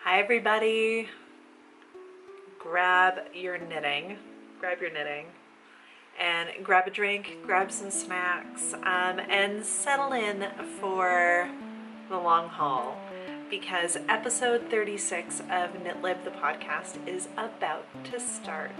Hi everybody. Grab your knitting, and grab a drink, grab some snacks, and settle in for the long haul, because episode 36 of KNITLIB, the podcast, is about to start.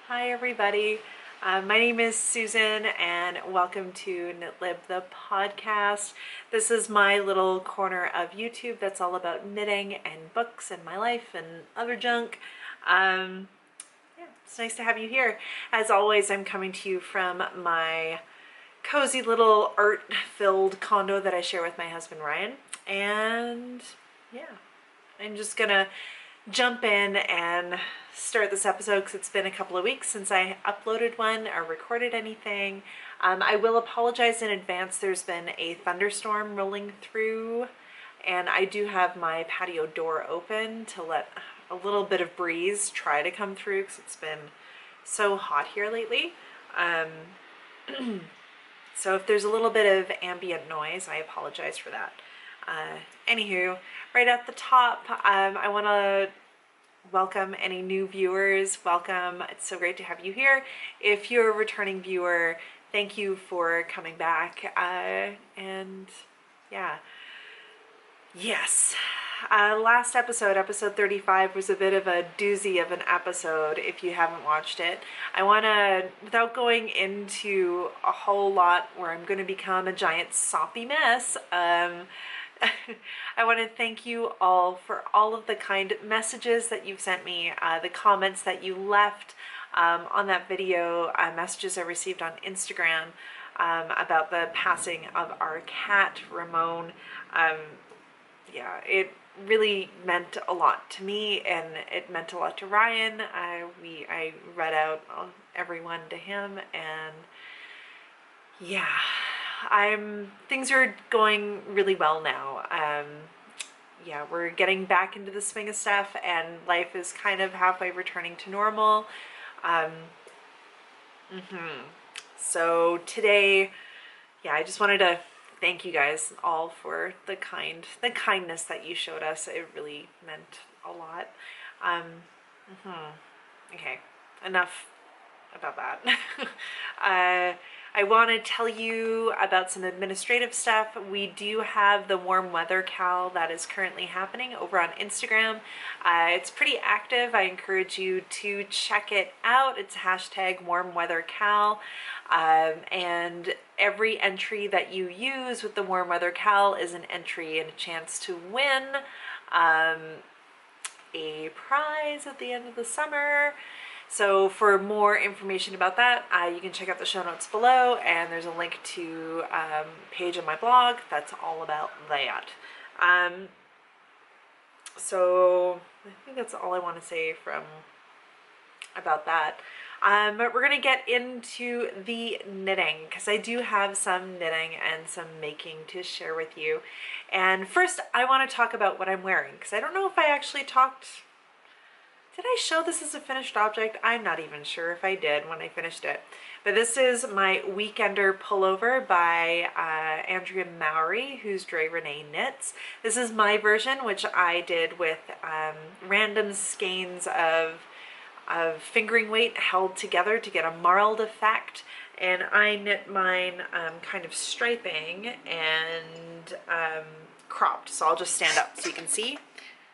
Hi everybody, my name is Susan and welcome to KNITLIB, the podcast. This is my little corner of YouTube that's all about knitting and books and my life and other junk. Yeah, it's nice to have you here. As always, I'm coming to you from my cozy little art-filled condo that I share with my husband Ryan. And yeah, I'm just gonna jump in and start this episode because it's been a couple of weeks since I uploaded one or recorded anything. I will apologize in advance. There's been a thunderstorm rolling through and I do have my patio door open to let a little bit of breeze try to come through because it's been so hot here lately. So if there's a little bit of ambient noise, I apologize for that. Anywho, right at the top, I want to welcome any new viewers. Welcome. It's so great to have you here. If you're a returning viewer, thank you for coming back. And yeah, yes, last episode, episode 35, was a bit of a doozy of an episode if you haven't watched it. I want to, without going into a whole lot where I'm going to become a giant soppy mess, I want to thank you all for all of the kind messages that you've sent me, the comments that you left on that video, messages I received on Instagram about the passing of our cat, Ramon. Yeah, it really meant a lot to me, and it meant a lot to Ryan. I read out every one to him, and yeah, things are going really well now. Yeah, we're getting back into the swing of stuff, and life is kind of halfway returning to normal. So today, yeah, I just wanted to thank you guys all for the kindness that you showed us. It really meant a lot. Okay, enough about that. I want to tell you about some administrative stuff. We do have the warm weather KAL that is currently happening over on Instagram. It's pretty active. I encourage you to check it out. It's hashtag warmweatherKAL. And every entry that you use with the warm weather KAL is an entry and a chance to win a prize at the end of the summer. So for more information about that, you can check out the show notes below, and there's a link to a page on my blog that's all about that. So I think that's all I want to say about that. But we're going to get into the knitting, because I do have some knitting and some making to share with you. And first, I want to talk about what I'm wearing, because I don't know if I actually talked... Did I show this as a finished object? I'm not even sure if I did when I finished it. But this is my Weekender pullover by Andrea Mowry, who's Dre Renee Knits. This is my version, which I did with random skeins of fingering weight held together to get a marled effect. And I knit mine kind of striping and cropped. So I'll just stand up so you can see.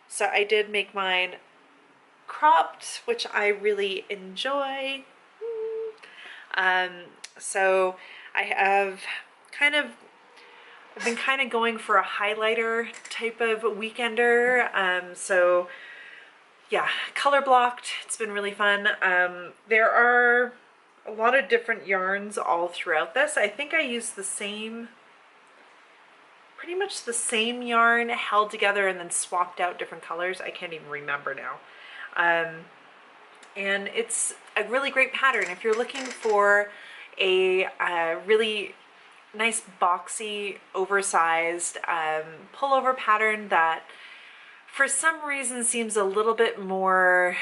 So I did make mine cropped, which I really enjoy. So I've been kind of going for a highlighter type of weekender. So yeah, color blocked. It's been really fun. There are a lot of different yarns all throughout this. I think I used pretty much the same yarn held together and then swapped out different colors. I can't even remember now. And it's a really great pattern. If you're looking for a really nice boxy, oversized pullover pattern that for some reason seems a little bit more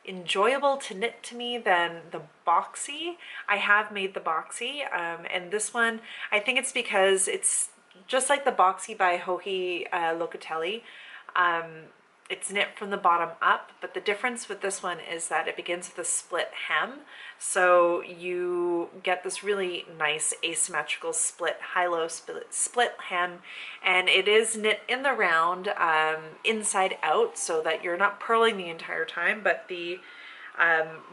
enjoyable to knit to me than the boxy. I have made the boxy, and this one, I think it's because it's just like the boxy by Joji Locatelli. It's knit from the bottom up, but the difference with this one is that it begins with a split hem. So you get this really nice asymmetrical split, high-low split hem, and it is knit in the round, inside out, so that you're not purling the entire time, but the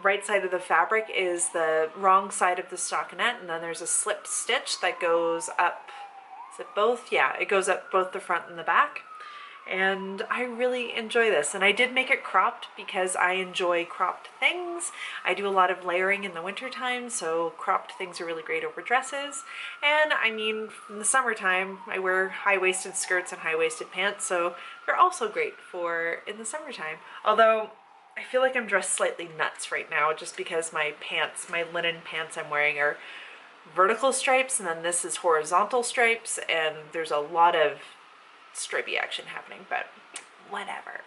right side of the fabric is the wrong side of the stockinette, and then there's a slip stitch that goes up. Is it both? Yeah, it goes up both the front and the back. And I really enjoy this, and I did make it cropped because I enjoy cropped things. I do a lot of layering in the winter time, so cropped things are really great over dresses. And I mean, in the summertime I wear high-waisted skirts and high-waisted pants, so they're also great for in the summertime. Although I feel like I'm dressed slightly nuts right now just because my pants, my linen pants I'm wearing are vertical stripes, and then this is horizontal stripes, and there's a lot of stripey action happening, but whatever.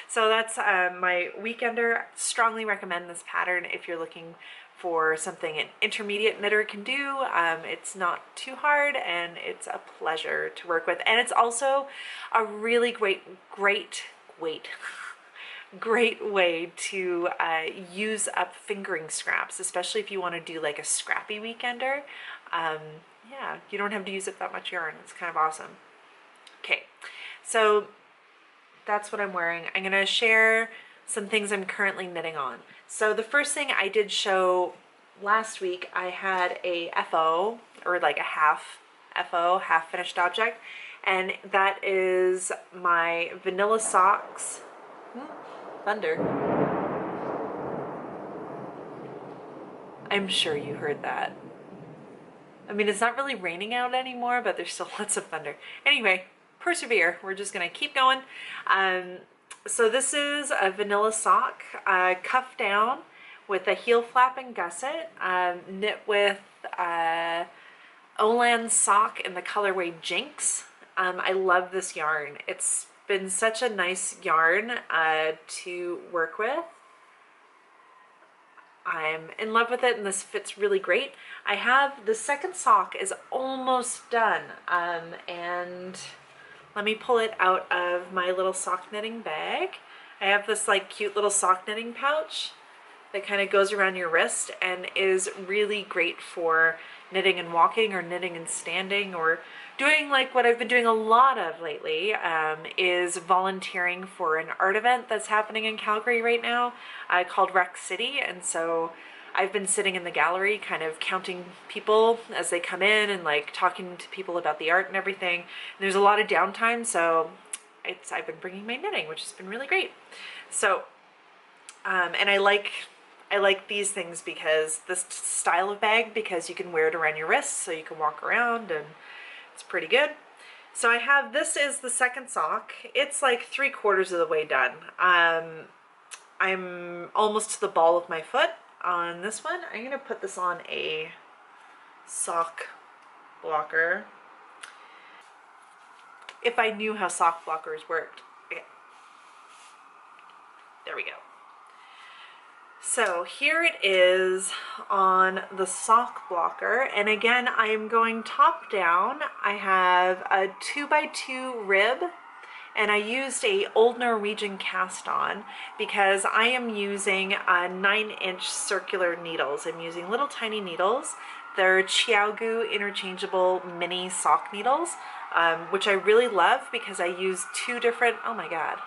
So that's my weekender. Strongly recommend this pattern if you're looking for something an intermediate knitter can do. It's not too hard, and it's a pleasure to work with, and it's also a really great way to use up fingering scraps, especially if you want to do like a scrappy weekender. Yeah, you don't have to use up that much yarn. It's kind of awesome. So that's what I'm wearing. I'm gonna share some things I'm currently knitting on. So the first thing I did show last week, I had a FO, or like a half FO, half finished object, and that is my Vanilla Socks. Thunder. I'm sure you heard that. I mean, it's not really raining out anymore, but there's still lots of thunder. Anyway, persevere. We're just gonna keep going. So this is a vanilla sock, cuff down with a heel flap and gusset, knit with Olann sock in the colorway Jinx. I love this yarn. It's been such a nice yarn to work with. I'm in love with it, and this fits really great. I have the second sock is almost done, and let me pull it out of my little sock knitting bag. I have this like cute little sock knitting pouch that kind of goes around your wrist and is really great for knitting and walking, or knitting and standing, or doing like what I've been doing a lot of lately, is volunteering for an art event that's happening in Calgary right now, called Rec City. And so I've been sitting in the gallery kind of counting people as they come in and like talking to people about the art and everything. And there's a lot of downtime, so I've been bringing my knitting, which has been really great. So and I like these things because this style of bag, because you can wear it around your wrists, so you can walk around, and it's pretty good. So I have, this is the second sock. It's like 3/4 of the way done. I'm almost to the ball of my foot on this one. I'm gonna put this on a sock blocker. If I knew how sock blockers worked. Okay. There we go. So here it is on the sock blocker, and again I am going top down. I have a 2x2 rib, and I used a old Norwegian cast on because I am using 9-inch circular needles. I'm using little tiny needles. They're Chiaogu interchangeable mini sock needles, which I really love because I use two different, oh my god,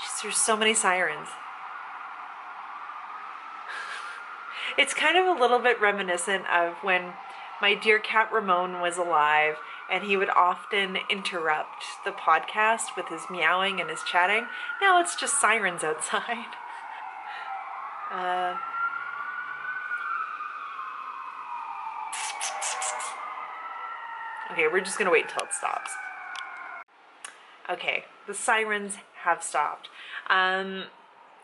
jeez, there's so many sirens. It's kind of a little bit reminiscent of when my dear cat Ramon was alive, and he would often interrupt the podcast with his meowing and his chatting. Now it's just sirens outside. Okay, we're just gonna wait until it stops. Okay, the sirens have stopped.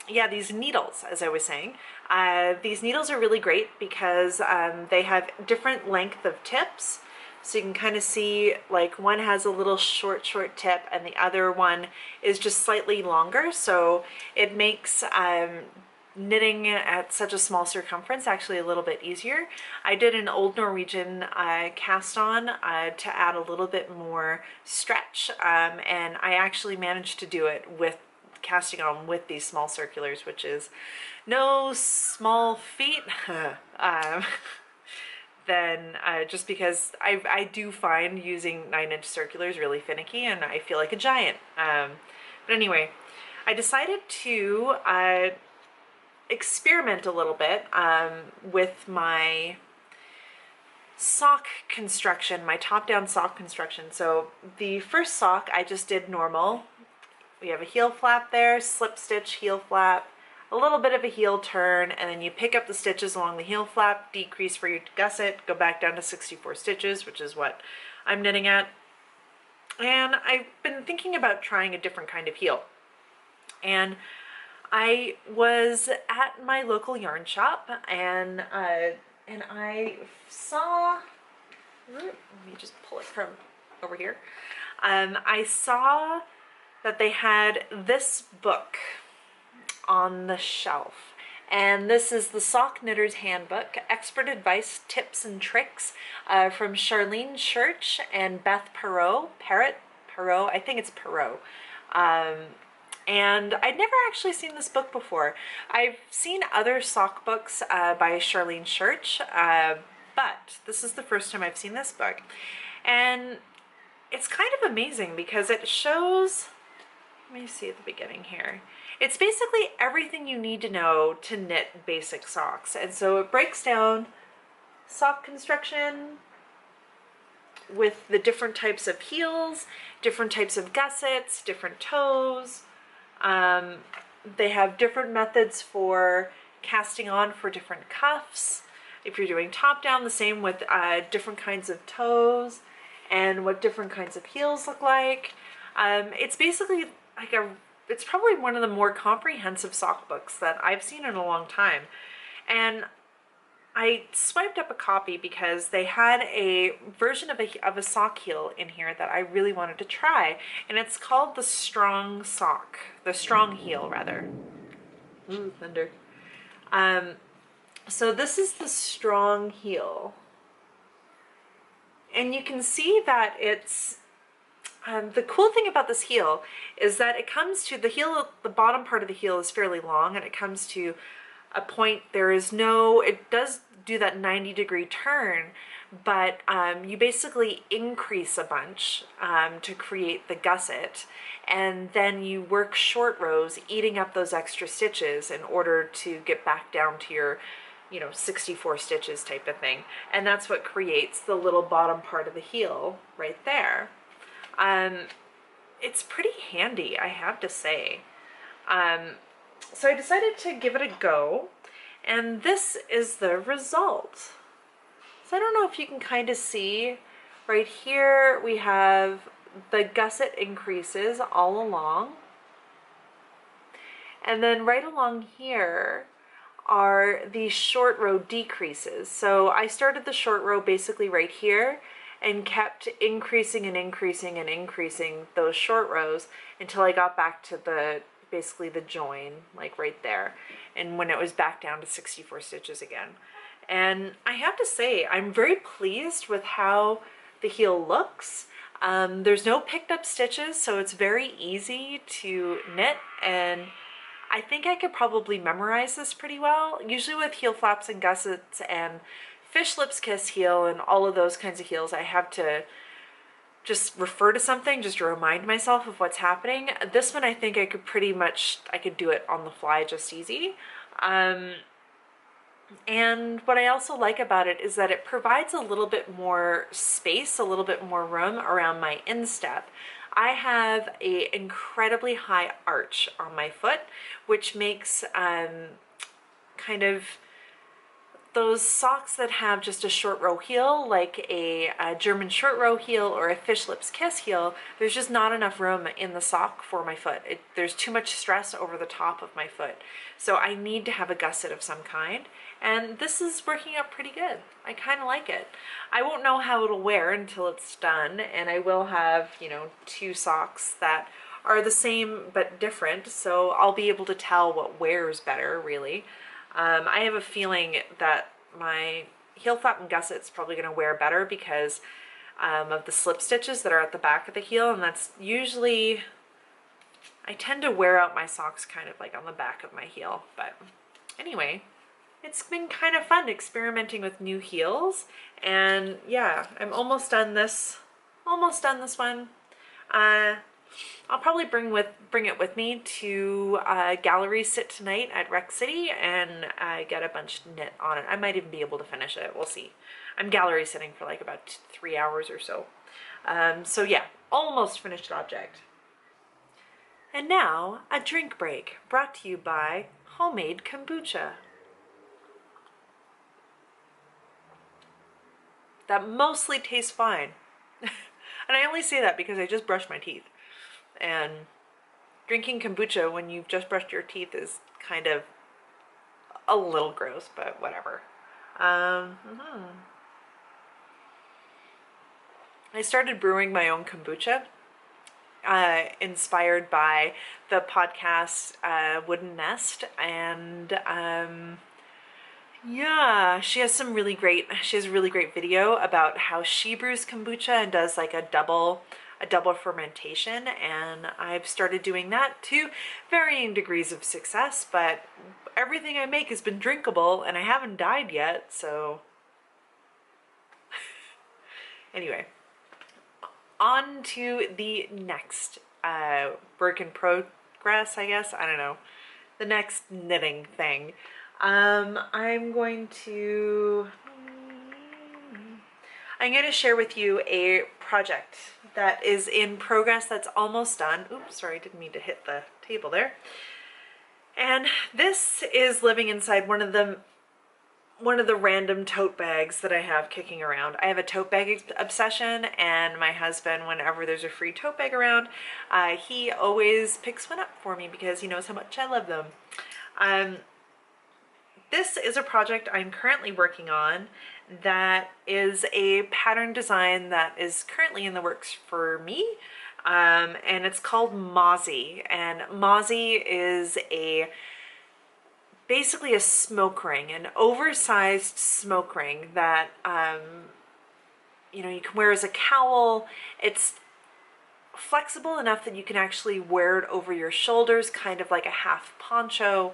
Yeah, these needles, as I was saying, these needles are really great because they have different length of tips. So you can kind of see, like, one has a little short tip and the other one is just slightly longer. So it makes knitting at such a small circumference actually a little bit easier. I did an old Norwegian cast on to add a little bit more stretch, and I actually managed to do it with casting on with these small circulars, which is no small feat. Then just because I do find using 9-inch circulars really finicky, and I feel like a giant. But anyway, I decided to experiment a little bit with my sock construction, my top-down sock construction. So the first sock I just did normal. We have a heel flap there, slip stitch, heel flap, a little bit of a heel turn, and then you pick up the stitches along the heel flap, decrease for your gusset, go back down to 64 stitches, which is what I'm knitting at. And I've been thinking about trying a different kind of heel. And I was at my local yarn shop, and I saw, let me just pull it from over here. I saw that they had this book on the shelf, and this is the Sock Knitter's Handbook, Expert Advice, Tips and Tricks, from Charlene, Schurch, and Beth Parrott, I think it's Parrott. And I'd never actually seen this book before. I've seen other sock books by Charlene Schurch, but this is the first time I've seen this book. And it's kind of amazing because it shows, let me see at the beginning here. It's basically everything you need to know to knit basic socks. And so it breaks down sock construction with the different types of heels, different types of gussets, different toes. They have different methods for casting on for different cuffs. If you're doing top down, the same with different kinds of toes and what different kinds of heels look like. It's basically like it's probably one of the more comprehensive sock books that I've seen in a long time. And I swiped up a copy because they had a version of a sock heel in here that I really wanted to try, and it's called the Strong Sock, the Strong Heel rather. Ooh, thunder. So this is the Strong Heel, and you can see that it's the cool thing about this heel is that it comes to the heel, the bottom part of the heel is fairly long, and it comes to a point, there is no, it does do that 90-degree turn, but you basically increase a bunch to create the gusset, and then you work short rows, eating up those extra stitches in order to get back down to your, 64 stitches type of thing. And that's what creates the little bottom part of the heel right there. It's pretty handy, I have to say. So I decided to give it a go, and this is the result. So I don't know if you can kind of see, right here we have the gusset increases all along, and then right along here are the short row decreases. So I started the short row basically right here and kept increasing and increasing and increasing those short rows until I got back to the basically the join, like right there, and when it was back down to 64 stitches again. And I have to say, I'm very pleased with how the heel looks. There's no picked up stitches, so it's very easy to knit, and I think I could probably memorize this pretty well. Usually with heel flaps and gussets and fish lips kiss heel and all of those kinds of heels, I have to just refer to something just to remind myself of what's happening. This one I think I could do it on the fly just easy. And what I also like about it is that it provides a little bit more space, a little bit more room around my instep. I have an incredibly high arch on my foot, which makes kind of those socks that have just a short row heel, like a German short row heel or a fish lips kiss heel, there's just not enough room in the sock for my foot. There's too much stress over the top of my foot. So I need to have a gusset of some kind. And this is working out pretty good. I kind of like it. I won't know how it'll wear until it's done, and I will have, two socks that are the same but different, so I'll be able to tell what wears better, really. I have a feeling that my heel flap and gusset's probably going to wear better because of the slip stitches that are at the back of the heel, and that's usually, I tend to wear out my socks kind of like on the back of my heel. But anyway, it's been kind of fun experimenting with new heels, and yeah, I'm almost done this one. I'll probably bring it with me to gallery sit tonight at Rec City and get a bunch knit on it. I might even be able to finish it. We'll see. I'm gallery sitting for like about 3 hours or so. So yeah, almost finished object. And now a drink break brought to you by homemade kombucha. That mostly tastes fine. And I only say that because I just brushed my teeth. And drinking kombucha when you've just brushed your teeth is kind of a little gross, but whatever. I started brewing my own kombucha, inspired by the podcast Wooden Nest, and yeah, she has a really great video about how she brews kombucha and does like a double fermentation, and I've started doing that to varying degrees of success, but everything I make has been drinkable and I haven't died yet, so anyway, on to the next work in progress, I guess. I don't know. The next knitting thing. I'm going to share with you a project that is in progress that's almost done. Oops, sorry, didn't mean to hit the table there. And this is living inside one of the random tote bags that I have kicking around. I have a tote bag obsession, and my husband, whenever there's a free tote bag around, he always picks one up for me because he knows how much I love them. This is a project I'm currently working on that is a pattern design that is currently in the works for me, and it's called Mauzy. And Mauzy is basically a smoke ring, an oversized smoke ring that you know, you can wear as a cowl. It's flexible enough that you can actually wear it over your shoulders, kind of like a half poncho.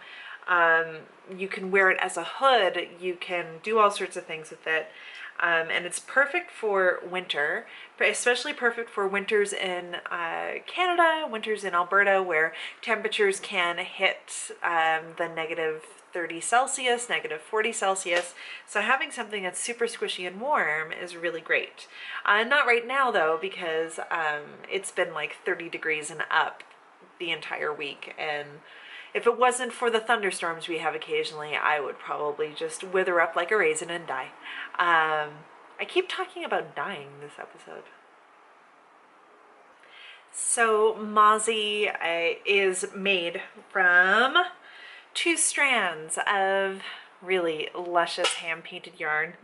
You can wear it as a hood. You can do all sorts of things with it. And it's perfect for winter, especially perfect for winters in Canada, winters in Alberta, where temperatures can hit the -30 Celsius, -40 Celsius. So having something that's super squishy and warm is really great. Not right now though, because it's been like 30 degrees and up the entire week, and if it wasn't for the thunderstorms we have occasionally, I would probably just wither up like a raisin and die. I keep talking about dying this episode. So Mauzy is made from 2 strands of really luscious hand-painted yarn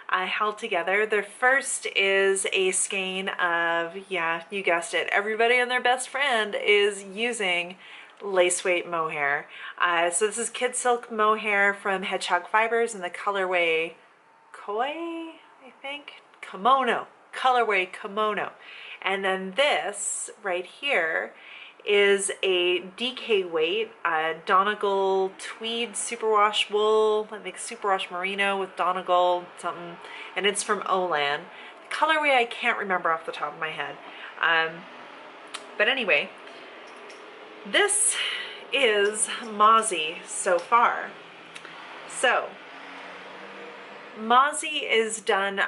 held together. The first is a skein of, yeah, you guessed it, everybody and their best friend is using lace weight mohair. So this is Kid Silk mohair from Hedgehog Fibers in the colorway Koi, I think? Kimono. Colorway Kimono. And then this right here is a DK weight Donegal tweed superwash wool that makes superwash merino with Donegal something, and it's from Olann. The colorway I can't remember off the top of my head. But anyway, this is Mauzy so far. So Mauzy is done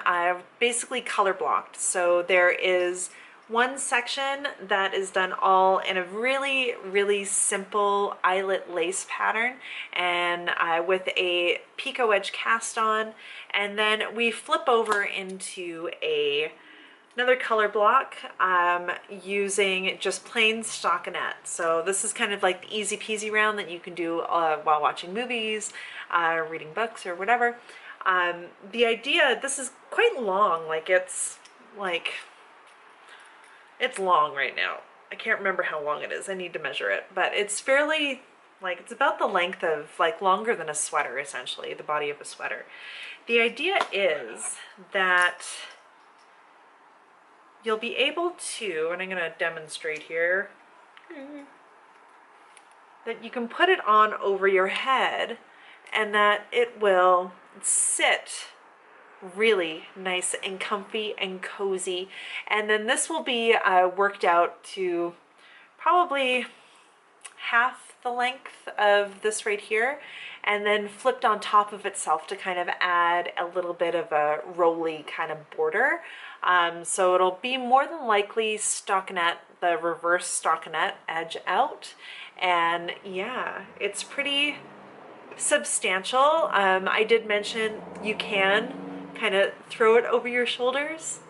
basically color blocked. So there is one section that is done all in a really simple eyelet lace pattern, and with a picot edge cast on, and then we flip over into another color block using just plain stockinette. So this is kind of like the easy peasy round that you can do while watching movies, reading books, or whatever. The idea, this is quite long, it's long right now. I can't remember how long it is. I need to measure it, but it's fairly, it's about the length of, longer than a sweater, essentially, the body of a sweater. The idea is that you'll be able to, and I'm going to demonstrate here, that you can put it on over your head and that it will sit really nice and comfy and cozy. And then this will be worked out to probably half the length of this right here, and then flipped on top of itself to kind of add a little bit of a rolly kind of border. So it'll be more than likely stockinette, the reverse stockinette edge out. And yeah, it's pretty substantial. I did mention you can kind of throw it over your shoulders,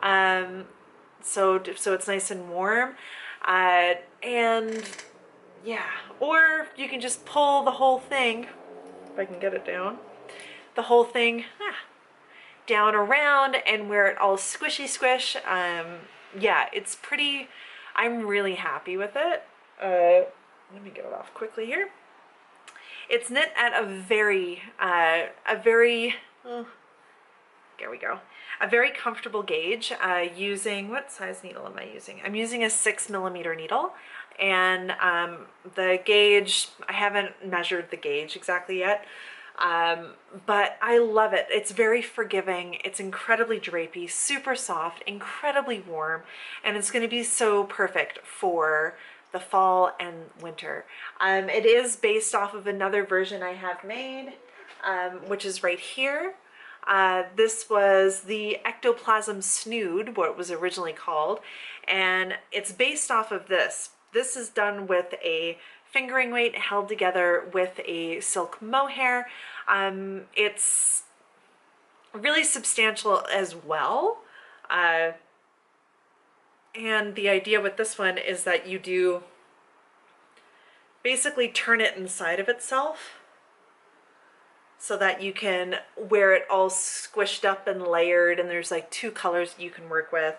so it's nice and warm, and yeah, or you can just pull the whole thing, if I can get it down, the whole thing down around and wear it all squishy squish. Yeah, it's pretty, I'm really happy with it. Let me get it off quickly here. It's knit at a very there we go, a very comfortable gauge, using, what size needle am I using? I'm using a 6mm needle, and the gauge, I haven't measured the gauge exactly yet, But I love it. It's very forgiving. It's incredibly drapey, super soft, incredibly warm, and it's going to be so perfect for the fall and winter. It is based off of another version I have made, which is right here. This was the Ectoplasm Snood, what it was originally called, and it's based off of this. This is done with a fingering weight held together with a silk mohair. It's really substantial as well. And the idea with this one is that you do basically turn it inside of itself so that you can wear it all squished up and layered, and there's like 2 colors you can work with.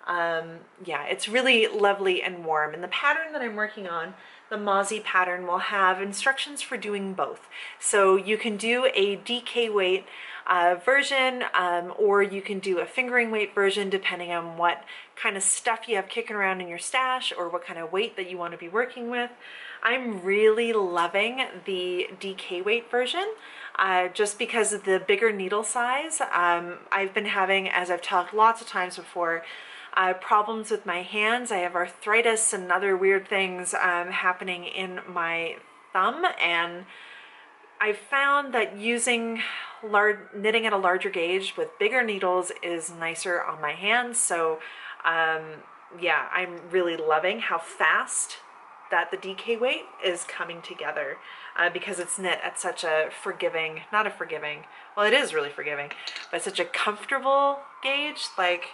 Yeah, it's really lovely and warm. And the pattern that I'm working on, the Mauzy pattern, will have instructions for doing both. So you can do a DK weight version, or you can do a fingering weight version depending on what kind of stuff you have kicking around in your stash or what kind of weight that you want to be working with. I'm really loving the DK weight version just because of the bigger needle size. I've been having, as I've talked lots of times before, problems with my hands. I have arthritis and other weird things happening in my thumb, and I found that using knitting at a larger gauge with bigger needles is nicer on my hands. So yeah, I'm really loving how fast that the DK weight is coming together because it's knit at such a forgiving, not a forgiving, well, it is really forgiving, but such a comfortable gauge. Like,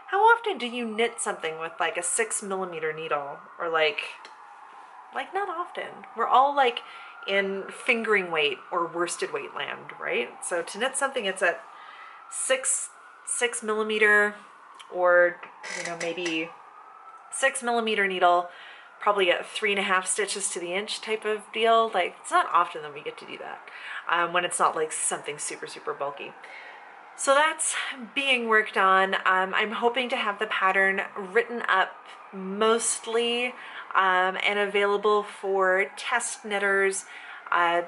how often do you knit something with like a 6mm needle, or like not often. We're all like in fingering weight or worsted weight land, right? So to knit something, it's at 6mm, or maybe 6mm needle, probably at 3.5 stitches to the inch type of deal. Like, it's not often that we get to do that when it's not like something super bulky. So that's being worked on. I'm hoping to have the pattern written up mostly and available for test knitters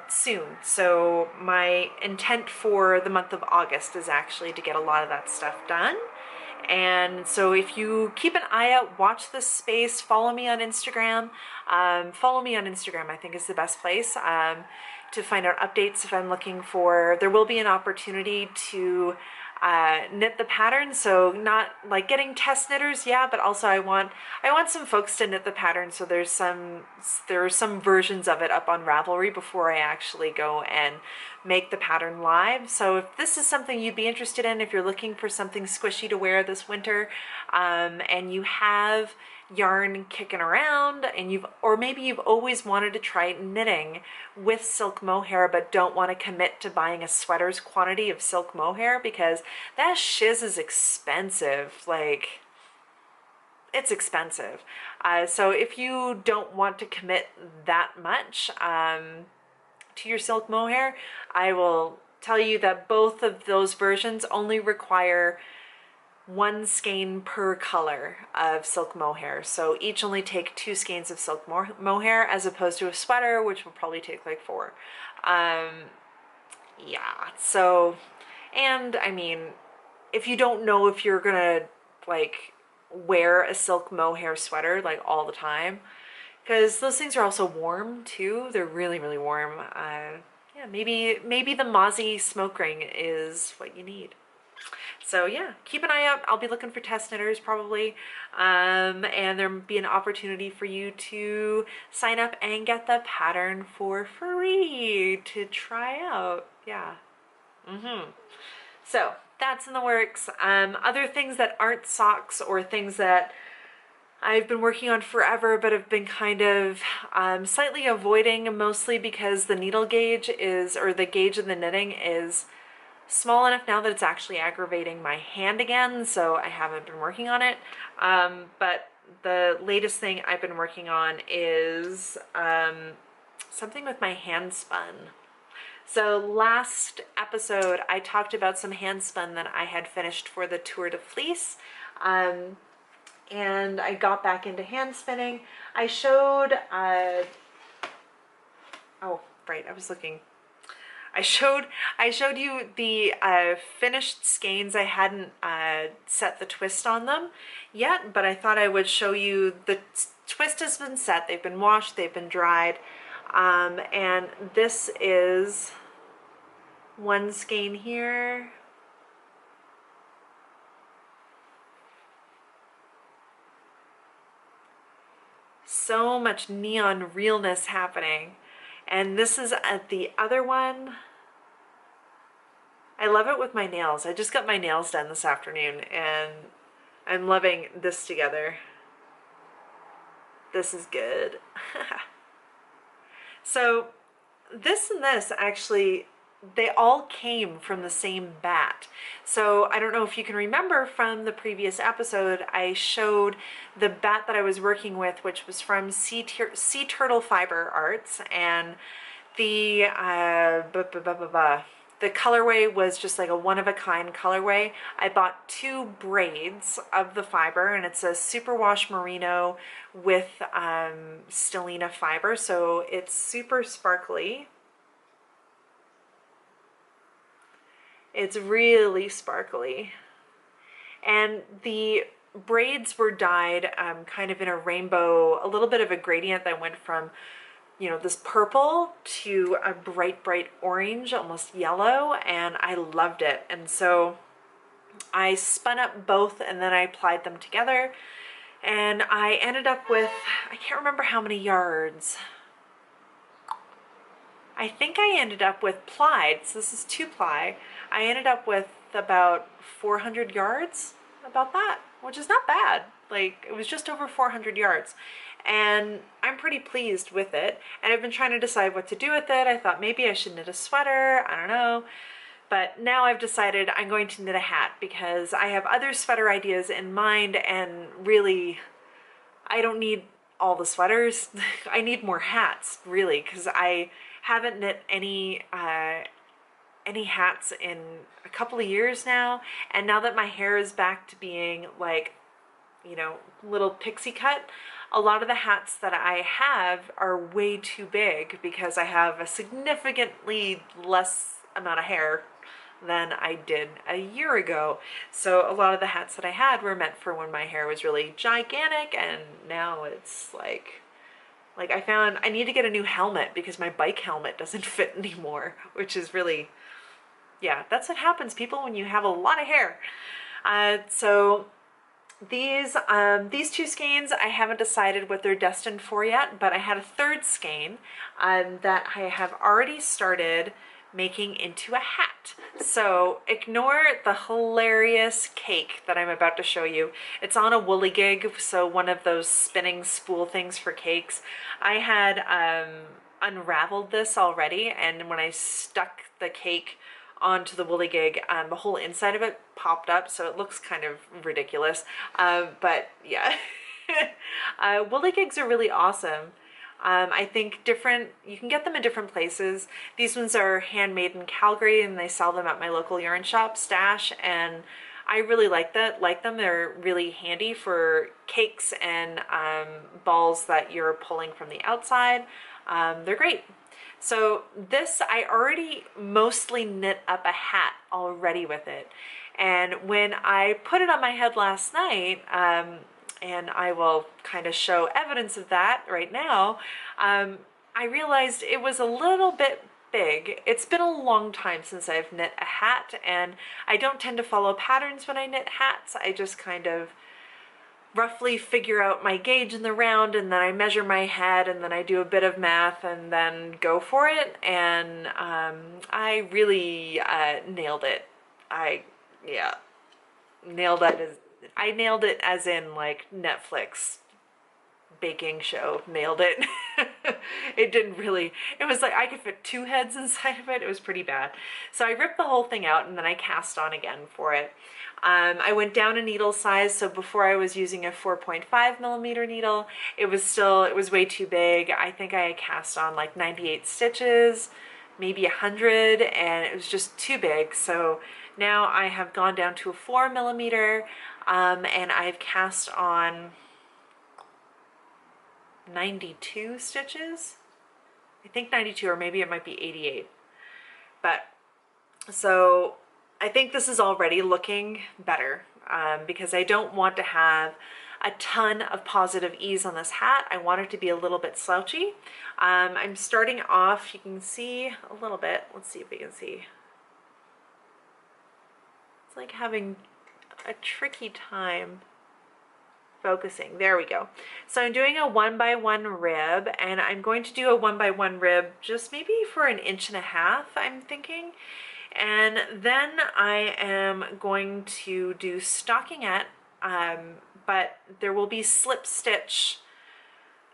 soon. So my intent for the month of August is actually to get a lot of that stuff done. And so if you keep an eye out, watch this space, follow me on Instagram. Follow me on Instagram, I think, is the best place to find out updates if I'm looking for. There will be an opportunity to knit the pattern, so not like getting test knitters, yeah, but also I want some folks to knit the pattern, so there are some versions of it up on Ravelry before I actually go and make the pattern live. So if this is something you'd be interested in, if you're looking for something squishy to wear this winter, and you have yarn kicking around, and maybe you've always wanted to try knitting with silk mohair but don't want to commit to buying a sweater's quantity of silk mohair because that shiz is expensive. Like, it's expensive. So if you don't want to commit that much to your silk mohair, I will tell you that both of those versions only require 1 skein per color of silk mohair. So each only take 2 skeins of silk mohair, as opposed to a sweater, which will probably take like 4. Yeah, so, and I mean, if you don't know if you're gonna like wear a silk mohair sweater like all the time, because those things are also warm too. They're really warm. Yeah, maybe the Mauzy smoke ring is what you need. So yeah, keep an eye out. I'll be looking for test knitters probably, and there'll be an opportunity for you to sign up and get the pattern for free to try out. Yeah. So that's in the works. Other things that aren't socks, or things that I've been working on forever but have been kind of slightly avoiding, mostly because the needle gauge or the gauge of the knitting is small enough now that it's actually aggravating my hand again, so I haven't been working on it. But the latest thing I've been working on is something with my hand spun. So last episode I talked about some hand spun that I had finished for the Tour de Fleece, and I got back into hand spinning. I showed oh right, I I showed you the finished skeins. I hadn't set the twist on them yet, but I thought I would show you the twist has been set. They've been washed, they've been dried, and this is one skein here. So much neon realness happening. And this is the other one. I love it with my nails. I just got my nails done this afternoon and I'm loving this together. This is good. So this and this actually, they all came from the same bat. So I don't know if you can remember from the previous episode, I showed the bat that I was working with, which was from Sea Turtle Fiber Arts, and the the colorway was just like a one-of-a-kind colorway. I bought 2 braids of the fiber, and it's a superwash merino with stellina fiber, so it's super sparkly. It's really sparkly. And the braids were dyed kind of in a rainbow, a little bit of a gradient that went from, you know, this purple to a bright, bright orange, almost yellow, and I loved it. And so I spun up both and then I applied them together, and I ended up with, I can't remember how many yards. I think I ended up with plied, so this is 2-ply. I ended up with about 400 yards, about that, which is not bad. Like, it was just over 400 yards. And I'm pretty pleased with it. And I've been trying to decide what to do with it. I thought maybe I should knit a sweater, I don't know. But now I've decided I'm going to knit a hat because I have other sweater ideas in mind, and really, I don't need all the sweaters. I need more hats, really, because I haven't knit any hats in a couple of years now, and now that my hair is back to being like, you know, little pixie cut, a lot of the hats that I have are way too big because I have a significantly less amount of hair than I did a year ago. So a lot of the hats that I had were meant for when my hair was really gigantic, and now it's like I found I need to get a new helmet because my bike helmet doesn't fit anymore, which is really, yeah, that's what happens, people, when you have a lot of hair. So these 2 skeins, I haven't decided what they're destined for yet, but I had a 3rd skein that I have already started making into a hat. So ignore the hilarious cake that I'm about to show you. It's on a woolly-gig, so one of those spinning spool things for cakes. I had unraveled this already, and when I stuck the cake onto the woolly-gig, the whole inside of it popped up, so it looks kind of ridiculous. But yeah, woolly-gigs are really awesome. I think you can get them in different places. These ones are handmade in Calgary, and they sell them at my local yarn shop, Stash, and I really like them. They're really handy for cakes and balls that you're pulling from the outside. They're great. So this, I already mostly knit up a hat already with it. And when I put it on my head last night, and I will kind of show evidence of that right now, I realized it was a little bit big. It's been a long time since I've knit a hat, and I don't tend to follow patterns when I knit hats. I just kind of roughly figure out my gauge in the round, and then I measure my head, and then I do a bit of math and then go for it. And I really nailed it. I nailed it as in like Netflix baking show, nailed it. It didn't really, it was like I could fit 2 heads inside of it. It was pretty bad. So I ripped the whole thing out, and then I cast on again for it. I went down a needle size, so before I was using a 4.5mm needle, it was way too big. I think I cast on like 98 stitches, maybe 100, and it was just too big. So now I have gone down to a 4mm, and I've cast on 92 stitches. I think 92, or maybe it might be 88. But so I think this is already looking better because I don't want to have a ton of positive ease on this hat. I want it to be a little bit slouchy. I'm starting off, you can see a little bit. Let's see if we can see. It's like having a tricky time focusing. There we go. So I'm doing a 1x1 rib, and I'm going to do a 1x1 rib just maybe for 1.5 inches, I'm thinking. And then I am going to do stockinette, but there will be slip stitch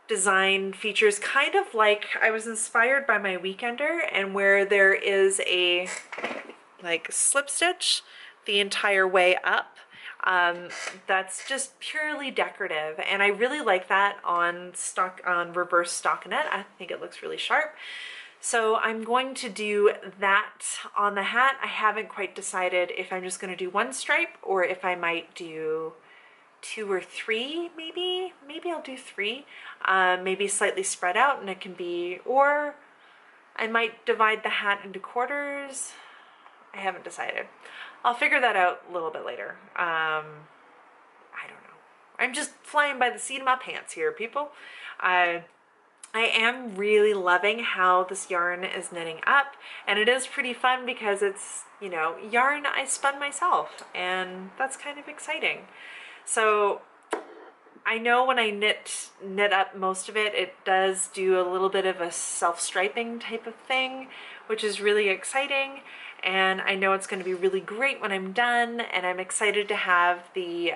design features, kind of like I was inspired by my weekender, and where there is a like slip stitch the entire way up. That's just purely decorative, and I really like that on reverse stockinette. I think it looks really sharp. So I'm going to do that on the hat. I haven't quite decided if I'm just going to do one stripe or if I might do 2 or 3, maybe I'll do 3, maybe slightly spread out, and it can be, or I might divide the hat into quarters. I haven't decided. I'll figure that out a little bit later. I don't know. I'm just flying by the seat of my pants here, people. I am really loving how this yarn is knitting up, and it is pretty fun because it's, you know, yarn I spun myself, and that's kind of exciting. So I know when I knit up most of it, it does do a little bit of a self-striping type of thing, which is really exciting. And I know it's going to be really great when I'm done, and I'm excited to have the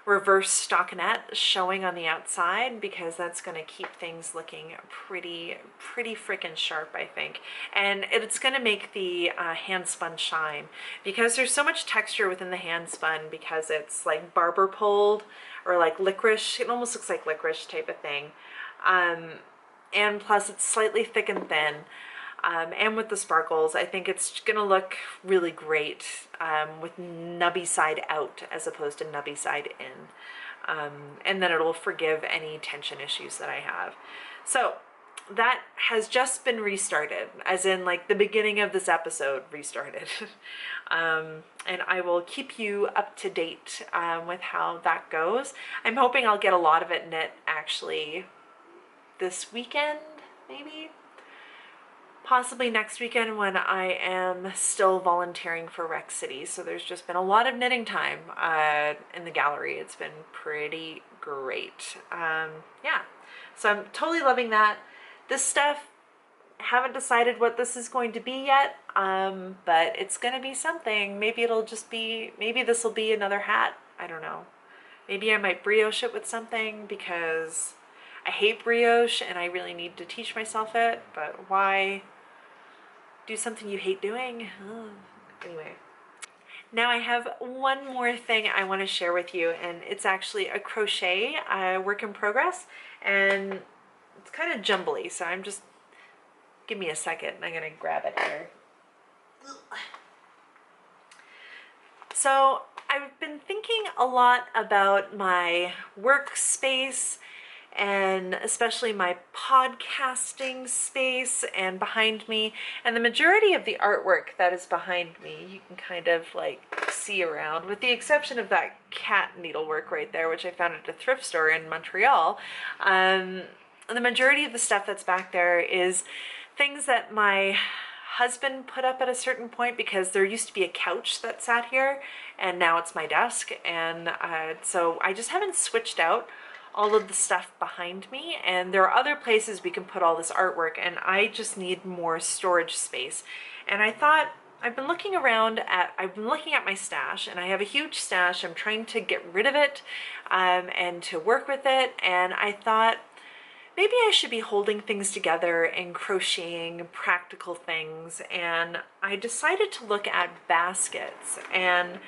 reverse stockinette showing on the outside, because that's going to keep things looking pretty freaking sharp, I think. And it's going to make the hand spun shine, because there's so much texture within the hand spun, because it's like barber pulled or like licorice. It almost looks like licorice type of thing. And plus it's slightly thick and thin. And with the sparkles, I think it's gonna look really great with nubby side out as opposed to nubby side in. And then it'll forgive any tension issues that I have. So that has just been restarted, as in like the beginning of this episode restarted. And I will keep you up to date with how that goes. I'm hoping I'll get a lot of it knit actually this weekend, maybe. Possibly next weekend when I am still volunteering for Rec City. So there's just been a lot of knitting time in the gallery. It's been pretty great. Yeah, so I'm totally loving that. This stuff, haven't decided what this is going to be yet, but it's going to be something. Maybe it'll just be, maybe this will be another hat. I don't know. Maybe I might brioche it with something, because I hate brioche and I really need to teach myself it, but why do something you hate doing? Anyway, now I have one more thing I want to share with you, and it's actually a crochet work in progress, and it's kind of jumbly, so I'm just, give me a second, I'm gonna grab it here. So I've been thinking a lot about my workspace, and especially my podcasting space and behind me, and the majority of the artwork that is behind me you can kind of like see around, with the exception of that cat needlework right there, which I found at a thrift store in Montreal. The majority of the stuff that's back there is things that my husband put up at a certain point, because there used to be a couch that sat here and now it's my desk, and so I just haven't switched out all of the stuff behind me, and there are other places we can put all this artwork, and I just need more storage space. And I thought, I've been looking at my stash, and I have a huge stash. I'm trying to get rid of it and to work with it, and I thought maybe I should be holding things together and crocheting practical things, and I decided to look at baskets. And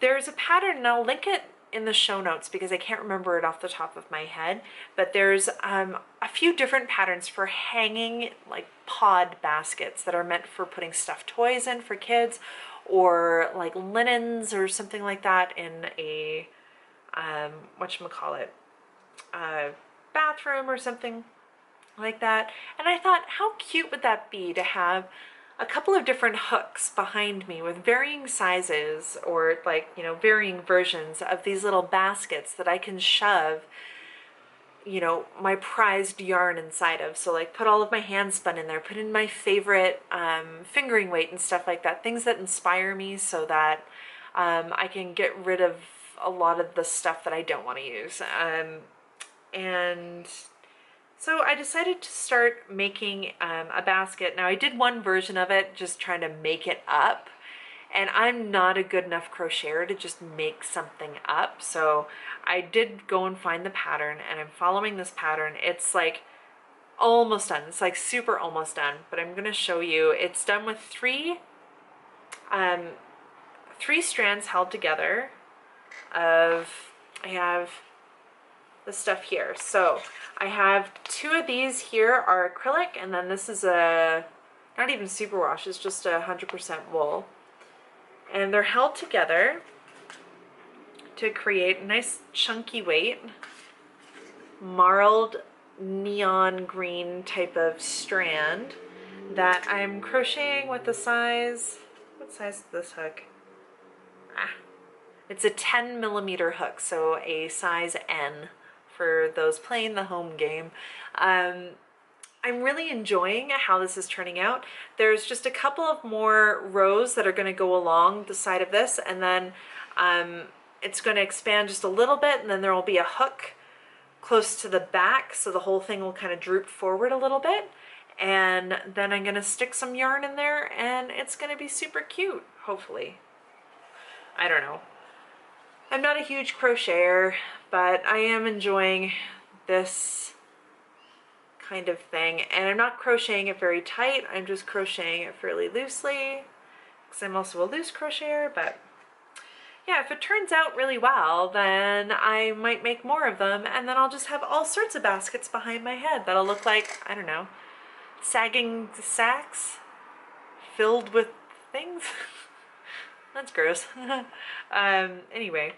there's a pattern, and I'll link it in the show notes because I can't remember it off the top of my head, but there's a few different patterns for hanging like pod baskets that are meant for putting stuffed toys in for kids, or like linens or something like that in a whatchamacallit, bathroom or something. like that. And I thought, how cute would that be to have a couple of different hooks behind me with varying sizes, or like, you know, varying versions of these little baskets that I can shove, you know, my prized yarn inside of. So like put all of my hand spun in there, put in my favorite fingering weight and stuff like that, things that inspire me, so that I can get rid of a lot of the stuff that I don't want to use. And so I decided to start making a basket. Now I did one version of it, just trying to make it up. And I'm not a good enough crocheter to just make something up. So I did go and find the pattern, and I'm following this pattern. It's like almost done. It's like super almost done, but I'm gonna show you. It's done with three strands held together of, I have the stuff here. So I have two of these here are acrylic, and then this is a, not even superwash, it's just 100% wool. And they're held together to create a nice chunky weight, marled neon green type of strand that I'm crocheting with the size, what size is this hook? It's a 10mm hook, so a size N for those playing the home game. I'm really enjoying how this is turning out. There's just a couple of more rows that are going to go along the side of this, and then it's going to expand just a little bit, and then there will be a hook close to the back, so the whole thing will kind of droop forward a little bit. And then I'm going to stick some yarn in there, and it's going to be super cute, hopefully. I don't know. I'm not a huge crocheter, but I am enjoying this kind of thing. And I'm not crocheting it very tight, I'm just crocheting it fairly loosely, because I'm also a loose crocheter. But yeah, if it turns out really well, then I might make more of them, and then I'll just have all sorts of baskets behind my head that'll look like, I don't know, sagging sacks filled with things. That's gross. Anyway,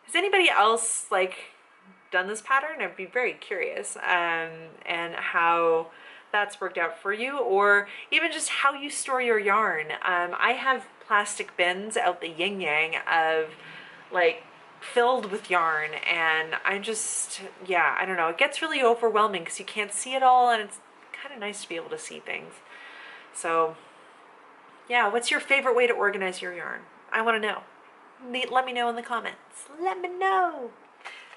has anybody else like done this pattern? I'd be very curious, and how that's worked out for you, or even just how you store your yarn. I have plastic bins out the yin yang of like filled with yarn, and I just, yeah, I don't know, it gets really overwhelming because you can't see it all, and it's kind of nice to be able to see things. So yeah, what's your favorite way to organize your yarn? I want to know. Let me know in the comments. Let me know.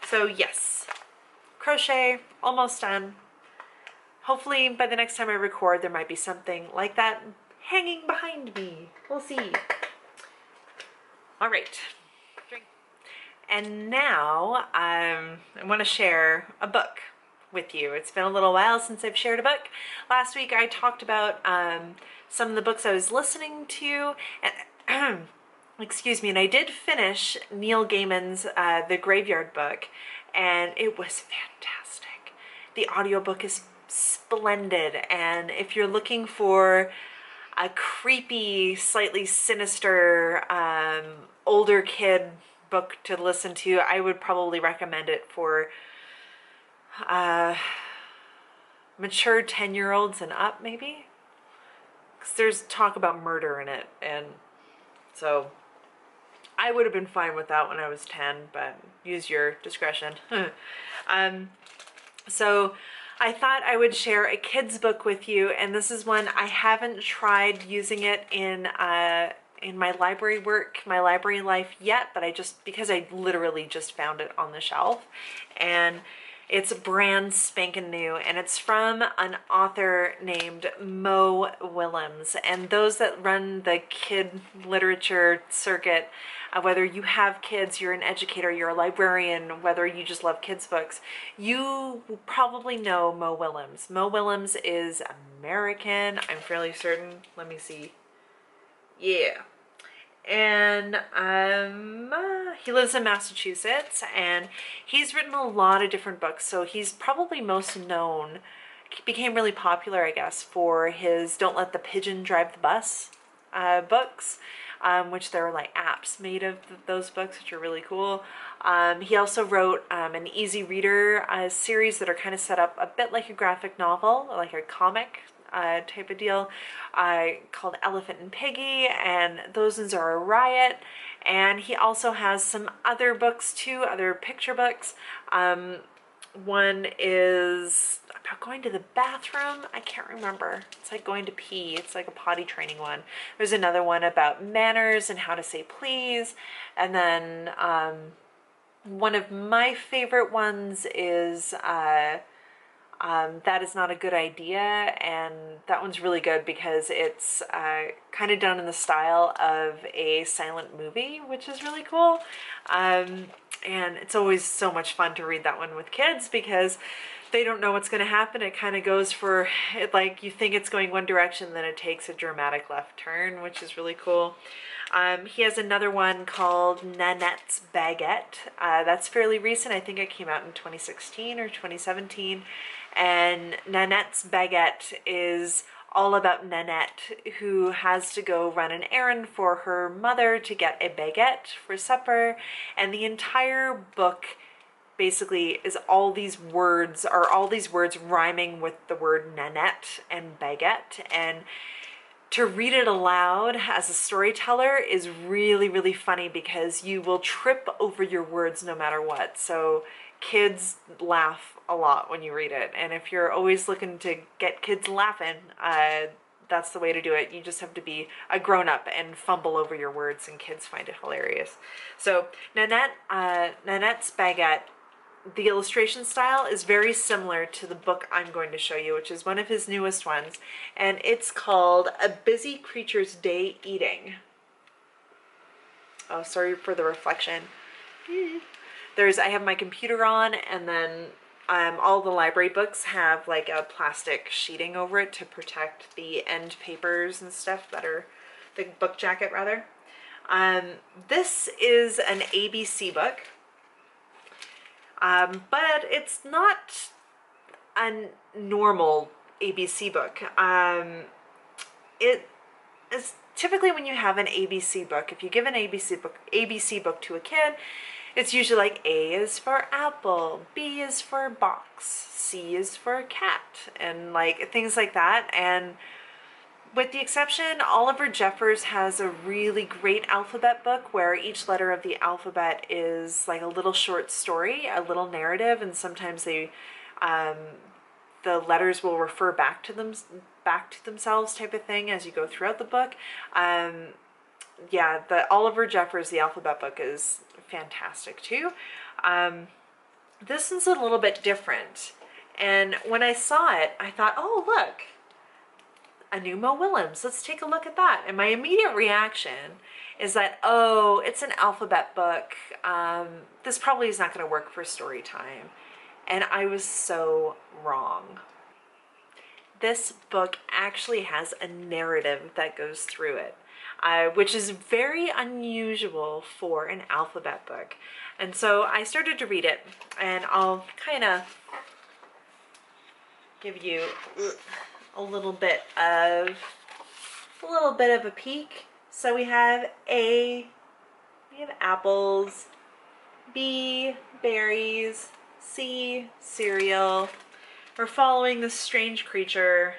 So yes, crochet, almost done. Hopefully by the next time I record, there might be something like that hanging behind me. We'll see. All right. And now I want to share a book with you. It's been a little while since I've shared a book. Last week I talked about some of the books I was listening to, and excuse me, and I did finish Neil Gaiman's The Graveyard Book, and it was fantastic. The audiobook is splendid, and if you're looking for a creepy, slightly sinister, older kid book to listen to, I would probably recommend it for mature 10-year-olds and up, maybe, because there's talk about murder in it, and so I would have been fine with that when I was 10, but use your discretion. So I thought I would share a kid's book with you, and this is one I haven't tried using it in my library work, my library life yet, but because I literally just found it on the shelf, and it's brand spanking new, and it's from an author named Willems. And those that run the kid literature circuit, whether you have kids, you're an educator, you're a librarian, whether you just love kids books, you probably know Willems. Willems is American, I'm fairly certain. Let me see. Yeah. And he lives in Massachusetts, and he's written a lot of different books. So he's probably most known, became really popular, I guess, for his Don't Let the Pigeon Drive the Bus books. which there are like apps made of those books, which are really cool. He also wrote an easy reader series that are kind of set up a bit like a graphic novel, like a comic type of deal, called Elephant and Piggy, and those ones are a riot. And he also has some other books too, other picture books. One is about going to the bathroom. I can't remember. It's like going to pee. It's like a potty training one. There's another one about manners and how to say please. And then one of my favorite ones is That Is Not a Good Idea, and that one's really good because it's kind of done in the style of a silent movie, which is really cool. And it's always so much fun to read that one with kids because they don't know what's going to happen. It kind of goes for, like, you think it's going one direction, then it takes a dramatic left turn, which is really cool. He has another one called Nanette's Baguette. That's fairly recent. I think it came out in 2016 or 2017. And Nanette's Baguette is all about Nanette, who has to go run an errand for her mother to get a baguette for supper. And the entire book basically is all these words rhyming with the word Nanette and baguette. And to read it aloud as a storyteller is really, really funny because you will trip over your words no matter what. So kids laugh a lot when you read it. And if you're always looking to get kids laughing, that's the way to do it. You just have to be a grown-up and fumble over your words, and kids find it hilarious. So Nanette's Baguette, the illustration style is very similar to the book I'm going to show you, which is one of his newest ones, and it's called A Busy Creature's Day Eating. Oh, sorry for the reflection. I have my computer on, and then all the library books have like a plastic sheeting over it to protect the end papers and stuff that are the book jacket rather. This is an ABC book. But it's not a normal ABC book. It is typically when you have an ABC book, if you give an ABC book to a kid, it's usually like A is for apple, B is for box, C is for cat, and like things like that. And with the exception, Oliver Jeffers has a really great alphabet book where each letter of the alphabet is like a little short story, a little narrative, and sometimes the letters will refer back to themselves type of thing as you go throughout the book. Yeah, the Oliver Jeffers, the alphabet book, is fantastic too. This one's a little bit different, and when I saw it, I thought, oh look, a new Willems. Let's take a look at that. And my immediate reaction is that, oh, it's an alphabet book. This probably is not going to work for story time. And I was so wrong. This book actually has a narrative that goes through it, which is very unusual for an alphabet book. And so I started to read it, and I'll kind of give you a little bit of a peek. So we have A, we have apples, B, berries, C, cereal. We're following this strange creature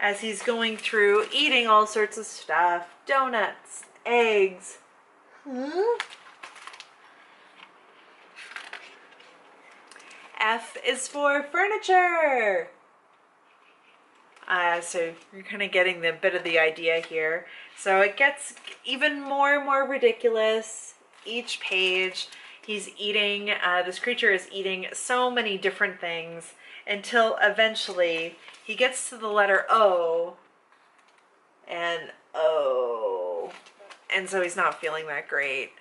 as he's going through eating all sorts of stuff, donuts, eggs. F is for furniture. So you're kind of getting the bit of the idea here. So it gets even more and more ridiculous each page. He's eating, this creature is eating so many different things until eventually he gets to the letter O, and O, and so he's not feeling that great.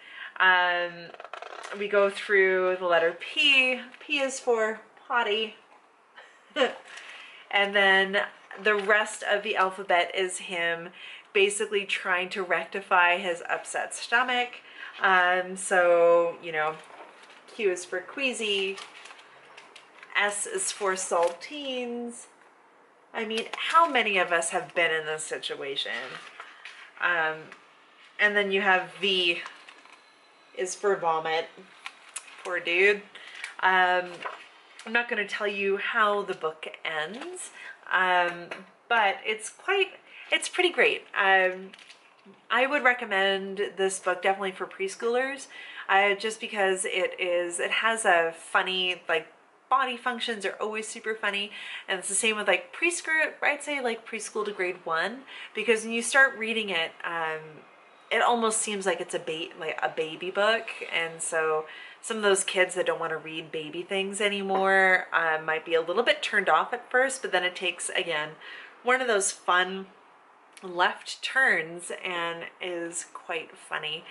We go through the letter P. P is for potty. And then the rest of the alphabet is him basically trying to rectify his upset stomach. So, you know, Q is for queasy. S is for saltines. I mean, how many of us have been in this situation? And then you have V is for vomit. Poor dude. I'm not going to tell you how the book ends, but it's pretty great. I would recommend this book definitely for preschoolers, just because it has a funny, like, body functions are always super funny, and it's the same with like preschool. I'd say like preschool to grade 1, because when you start reading it, it almost seems like it's like a baby book, and so some of those kids that don't want to read baby things anymore might be a little bit turned off at first, but then it takes, again, one of those fun left turns and is quite funny.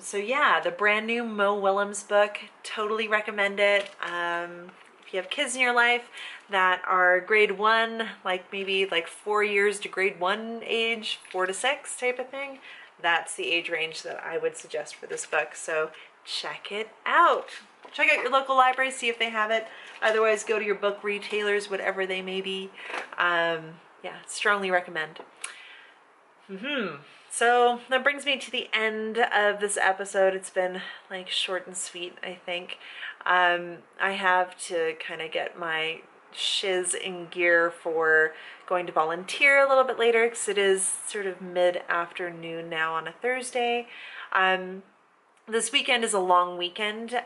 So yeah, the brand new Willems book, totally recommend it. If you have kids in your life that are grade 1, like maybe like 4 years to grade 1 age, 4 to 6 type of thing, that's the age range that I would suggest for this book. So check it out. Check out your local library, see if they have it. Otherwise, go to your book retailers, whatever they may be. Yeah, strongly recommend. So that brings me to the end of this episode. It's been like short and sweet, I think. I have to kind of get my shiz in gear for going to volunteer a little bit later, because it is sort of mid-afternoon now on a Thursday. This weekend is a long weekend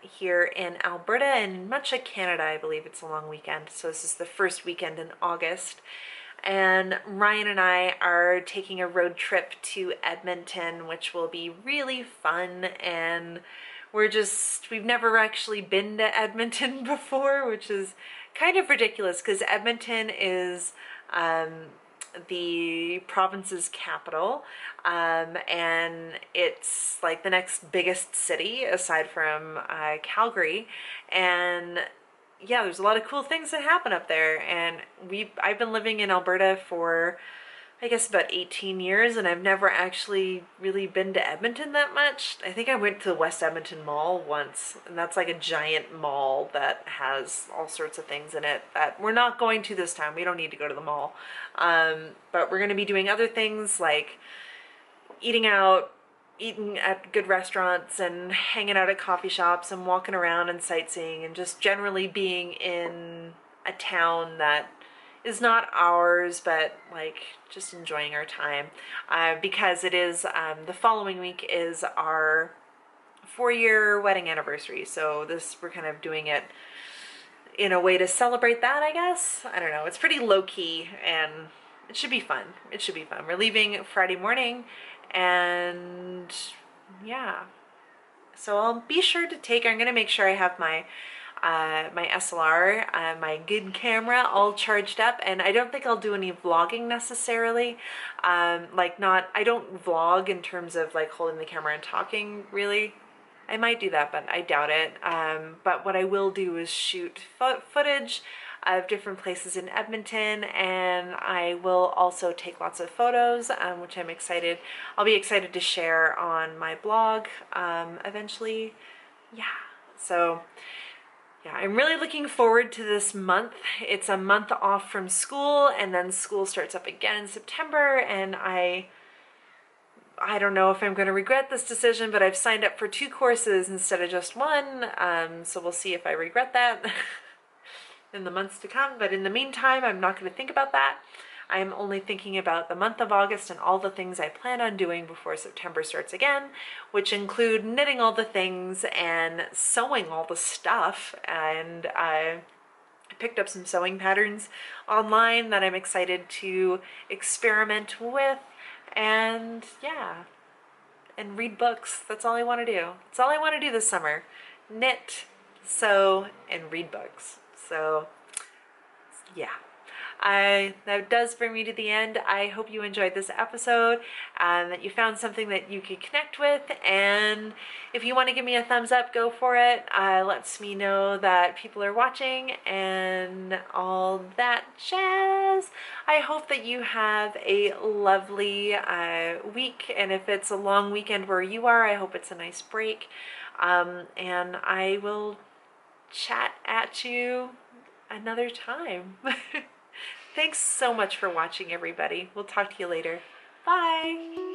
here in Alberta, and in much of Canada, I believe it's a long weekend. So this is the first weekend in August. And Ryan and I are taking a road trip to Edmonton, which will be really fun. And we've never actually been to Edmonton before, which is kind of ridiculous, because Edmonton is the province's capital, and it's like the next biggest city aside from Calgary. And yeah, there's a lot of cool things that happen up there, and I've been living in Alberta for, I guess, about 18 years, and I've never actually really been to Edmonton that much. I think I went to the West Edmonton Mall once, and that's like a giant mall that has all sorts of things in it that we're not going to this time. We don't need to go to the mall, but we're going to be doing other things like eating at good restaurants and hanging out at coffee shops and walking around and sightseeing and just generally being in a town that is not ours, but like just enjoying our time, because it is the following week is our 4-year wedding anniversary. So we're kind of doing it in a way to celebrate that, I guess. I don't know. It's pretty low-key, and it should be fun. It should be fun. We're leaving Friday morning, and yeah, so I'll be sure to I'm gonna make sure I have my my SLR, my good camera, all charged up, and I don't think I'll do any vlogging necessarily. I don't vlog in terms of like holding the camera and talking, really. I might do that, but I doubt it. But what I will do is shoot footage of different places in Edmonton, and I will also take lots of photos, which I'm excited. I'll be excited to share on my blog eventually. Yeah, so yeah, I'm really looking forward to this month. It's a month off from school, and then school starts up again in September, and I don't know if I'm going to regret this decision, but I've signed up for 2 courses instead of just 1, so we'll see if I regret that in the months to come. But in the meantime, I'm not going to think about that. I'm only thinking about the month of August and all the things I plan on doing before September starts again, which include knitting all the things and sewing all the stuff. And I picked up some sewing patterns online that I'm excited to experiment with. And yeah, and read books. That's all I want to do. That's all I want to do this summer. Knit, sew, and read books. So yeah, that does bring me to the end. I hope you enjoyed this episode, that you found something that you could connect with, and if you want to give me a thumbs up, go for it. Lets me know that people are watching and all that jazz. I hope that you have a lovely week, and if it's a long weekend where you are, I hope it's a nice break, and I will chat at you another time. Thanks so much for watching, everybody. We'll talk to you later. Bye.